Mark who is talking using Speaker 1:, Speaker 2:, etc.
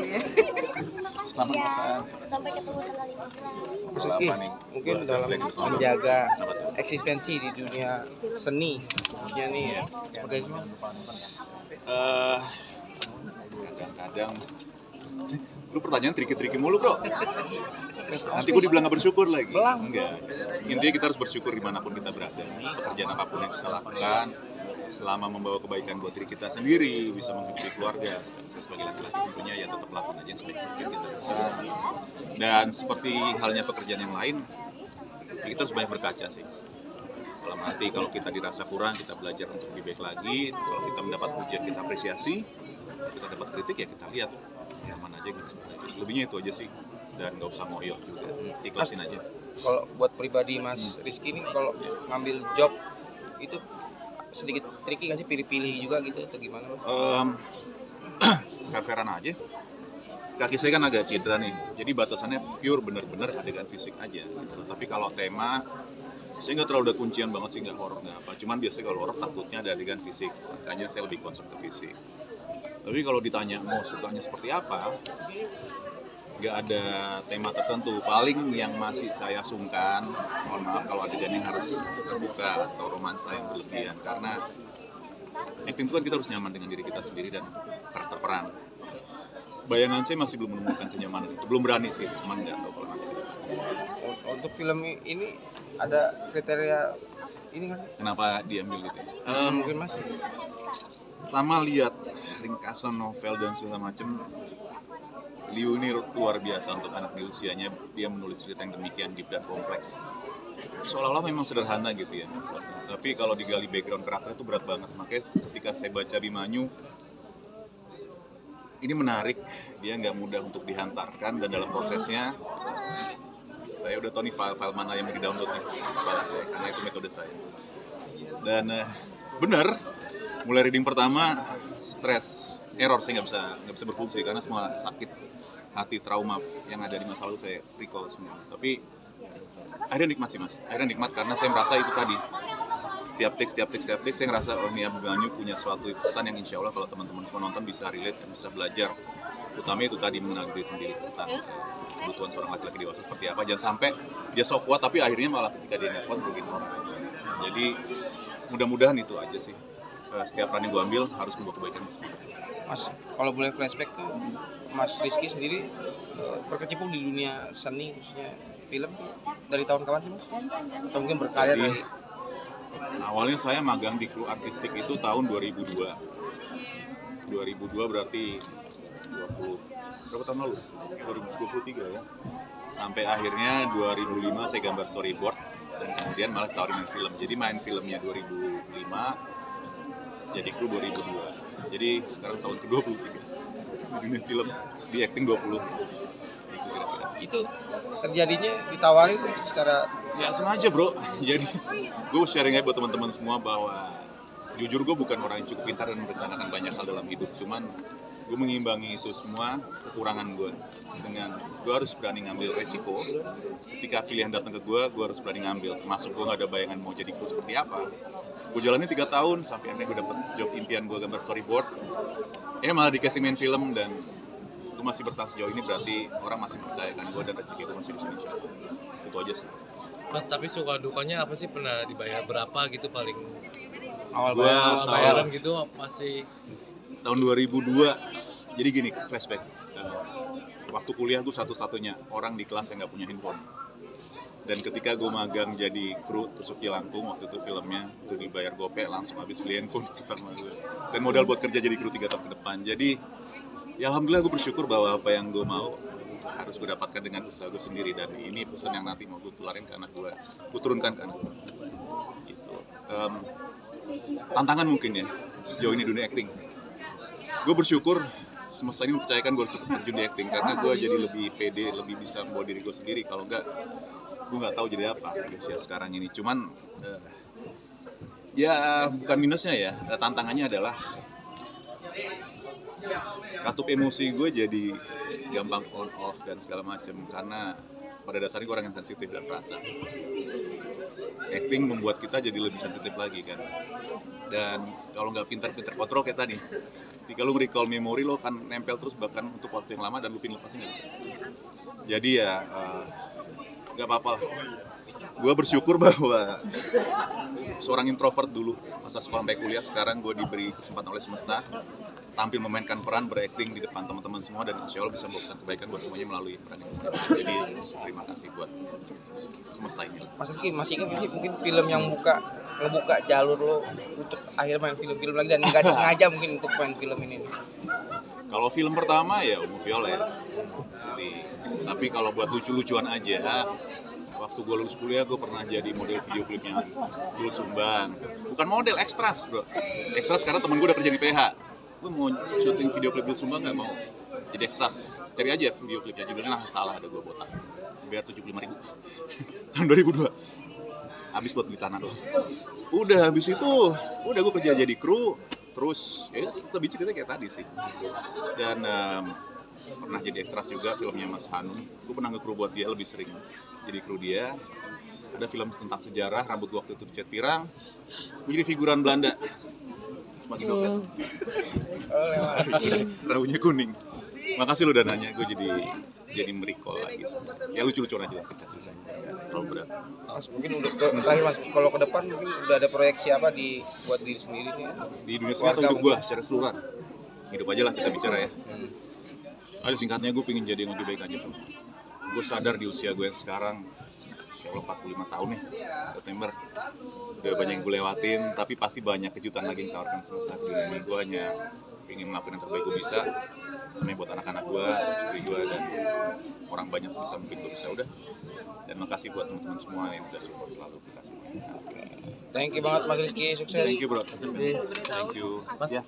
Speaker 1: ya.
Speaker 2: Selamat makan.
Speaker 3: Sampai ketemu tanggal 15.
Speaker 4: Mas Rizky, mungkin dalam menjaga eksistensi di dunia seni, khususnya nih ya, seperti itu.
Speaker 2: Kadang-kadang lu pertanyaan triki-triki mulu bro. Nanti gue dibilang gak bersyukur lagi. Enggak. Intinya kita harus bersyukur dimanapun kita berada. Pekerjaan apapun yang kita lakukan, selama membawa kebaikan buat diri kita sendiri, bisa menghidupi keluarga. Saya sebagai laki-laki tentunya ya tetap lakukan aja yang sebaik mungkin kita bisa. Dan seperti halnya pekerjaan yang lain, kita harus banyak berkaca sih. Dalam arti kalau kita dirasa kurang, kita belajar untuk lebih baik lagi. Kalau kita mendapat pujian, kita apresiasi. Kalau kita dapat kritik ya kita lihat yang mana aja gitu. Selebihnya itu aja sih. Dan nggak usah ngoyo juga, ikhlasin aja.
Speaker 4: Kalau buat pribadi Mas Rizky ini, kalau ngambil job itu sedikit tricky nggak sih, pilih-pilih juga gitu atau gimana?
Speaker 2: Fair-fairan aja. Kaki saya kan agak cedera nih, jadi batasannya pure bener-bener adegan fisik aja gitu. Tapi kalau tema, saya nggak terlalu ada kuncian banget sih, nggak horor, nggak apa. Cuman biasanya kalau horor takutnya ada adegan fisik, makanya saya lebih concern ke fisik. Tapi kalau ditanya mau sukanya seperti apa, nggak ada tema tertentu. Paling yang masih saya sungkan, mohon maaf kalau adegannya harus terbuka atau romansa yang berlebihan, karena acting itu kan kita harus nyaman dengan diri kita sendiri dan karakter peran. Bayangan saya masih belum menemukan kenyamanan itu, belum berani sih, cuman nggak tahu kalau nanti.
Speaker 4: Untuk film ini ada kriteria ini nggak sih?
Speaker 2: Kenapa diambil gitu ya?
Speaker 4: Mungkin Mas?
Speaker 2: Sama lihat ringkasan novel dan segala macam. Liu ini luar biasa untuk anak di usianya, dia menulis cerita yang demikian deep dan kompleks. Seolah-olah memang sederhana gitu ya, tapi kalau digali background karakter itu berat banget. Makanya ketika saya baca Bimanyu, ini menarik, dia nggak mudah untuk dihantarkan, dan dalam prosesnya saya udah tahu nih file-file mana yang mau di-download nih, kepala saya, karena itu metode saya. Dan bener, mulai reading pertama, stres, error, saya nggak bisa berfungsi karena semua sakit hati, trauma yang ada di masa lalu saya recall semua. Tapi akhirnya nikmat sih mas, akhirnya nikmat karena saya merasa itu tadi, setiap teks saya ngerasa oh ini Bimanyu punya suatu pesan yang insya Allah kalau teman-teman semua nonton bisa relate dan bisa belajar. Utamanya itu tadi mengenal diri sendiri tentang kebutuhan seorang laki-laki dewasa seperti apa. Jangan sampai dia sok kuat tapi akhirnya malah ketika dia nggak kuat begini orang. Jadi mudah-mudahan itu aja sih. Setiap peran yang gue ambil harus membawa kebaikan semua.
Speaker 4: Mas, kalau boleh flashback tuh, Mas Rizky sendiri berkecimpung di dunia seni, khususnya film tuh dari tahun kapan sih Mas? Atau mungkin berkarya dari...
Speaker 2: Awalnya saya magang di kru artistik itu tahun 2002. 2002 berarti 20 berapa tahun lalu? 2023 ya. Sampai akhirnya 2005 saya gambar storyboard dan kemudian malah ditawarin main film. Jadi main filmnya 2005, jadi kru 2002. Jadi sekarang tahun ke-23 di dunia film, di acting 20. Itu kira-kira.
Speaker 4: Itu terjadinya ditawarin secara...
Speaker 2: Ya sengaja bro, jadi gue sharing aja buat teman-teman semua bahwa jujur gue bukan orang yang cukup pintar dan merencanakan banyak hal dalam hidup, cuman gue mengimbangi itu semua kekurangan gue dengan gue harus berani ngambil resiko. Ketika pilihan datang ke gue harus berani ngambil, termasuk gue gak ada bayangan mau jadi kru seperti apa. Gue jalani 3 tahun sampai akhirnya gue dapet job impian gue gambar storyboard, malah dikasih main film dan gue masih bertahan sejauh ini, berarti orang masih percayakan gue dan rezeki gue masih di sini. Itu aja sih.
Speaker 5: Mas, tapi suka dukanya apa sih, pernah dibayar berapa gitu paling
Speaker 4: Awal
Speaker 5: bayaran gitu masih
Speaker 2: tahun 2002. Jadi gini, flashback. Waktu kuliah gue satu-satunya orang di kelas yang nggak punya handphone. Dan ketika gue magang jadi kru tusuk jelangkung, waktu itu filmnya itu dibayar gope, langsung habis beli handphone pertama gue. Dan modal buat kerja jadi kru 3 tahun ke depan. Jadi ya alhamdulillah gue bersyukur bahwa apa yang gue mau harus gue dapatkan dengan usaha gue sendiri, dan ini pesan yang nanti mau gue tularin ke anak gue turunkan ke anak gue. Gitu. Tantangan mungkin ya sejauh ini dunia acting. Gue bersyukur semesta ini mempercayakan gue harus terjun di acting karena gue jadi lebih pede, lebih bisa membawa diri gue sendiri. Kalau enggak, gue nggak tahu jadi apa di usia sekarang ini. Cuman ya bukan minusnya ya, tantangannya adalah katup emosi gue jadi gampang on off dan segala macam, karena pada dasarnya gue orang yang sensitif dan perasa. acting membuat kita jadi lebih sensitif lagi kan. Dan kalau nggak pintar-pintar kontrol kayak tadi, ketika lu recall memori lo kan nempel terus bahkan untuk waktu yang lama dan lu pingin lepasnya nggak bisa. Jadi ya nggak apa-apa lah. Gue bersyukur bahwa seorang introvert dulu masa sekolah sampai kuliah, sekarang gue diberi kesempatan oleh semesta tampil memainkan peran, berakting di depan teman-teman semua, dan insya Allah bisa membawa pesan kebaikan buat semuanya melalui peran ini. Jadi terima kasih buat semesta ini.
Speaker 4: Mas Rizky masih ingat nggak sih mungkin film yang ngebuka jalur lo untuk akhirnya main film-film lagi dan nggak disengaja mungkin untuk main film ini?
Speaker 2: Kalau film pertama ya Ungu Violet, pasti. Tapi kalau buat lucu-lucuan aja, waktu gue lulus kuliah gue pernah jadi model video klipnya Doel Sumbang. Bukan model, ekstras bro. Ekstras karena temen gue udah kerja di PH. Gue mau syuting video klip Doel Sumbang nggak mau. Jadi ekstras. Cari aja video klipnya, judulnya Nah Salah, ada gue botak. Biar 75.000 tahun 2002. Habis buat beli tanah doang. Udah habis itu, udah gue kerja jadi kru. Terus ya lebih ceritanya kayak tadi sih. Dan pernah jadi ekstras juga filmnya Mas Hanung. Gue pernah nge-kru buat dia lebih sering. Jadi kru dia. Ada film tentang sejarah, rambut gue waktu itu dicat pirang. Gue jadi figuran Belanda. Semakin doket. Rambutnya kuning. Makasih lo dananya, gue jadi merecall lagi. Ya lucu-lucuan aja lah. Terlalu berat.
Speaker 4: Mas mungkin udah terakhir Mas, kalau ke depan mungkin udah ada proyeksi apa buat diri sendiri nih?
Speaker 2: Di dunia seni atau hidup gue secara keseluruhan? Hidup aja lah kita bicara ya. Soalnya singkatnya gue pengen jadi yang lebih baik aja. Gue sadar di usia gue yang sekarang, insya Allah 45 tahun nih, September. Udah banyak yang gue lewatin, tapi pasti banyak kejutan lagi yang tawarkan semesta di dunia ini. Gue hanya ingin melakukan yang terbaik gue bisa, sama buat anak-anak gue, istri gue, dan orang banyak sebisa mungkin gue bisa. Udah. Dan makasih buat teman-teman semua yang udah support selalu kita semua.
Speaker 4: Thank you banget Mas Rizky, sukses.
Speaker 2: Thank you bro. Thank you.
Speaker 5: Mas,
Speaker 2: Ya.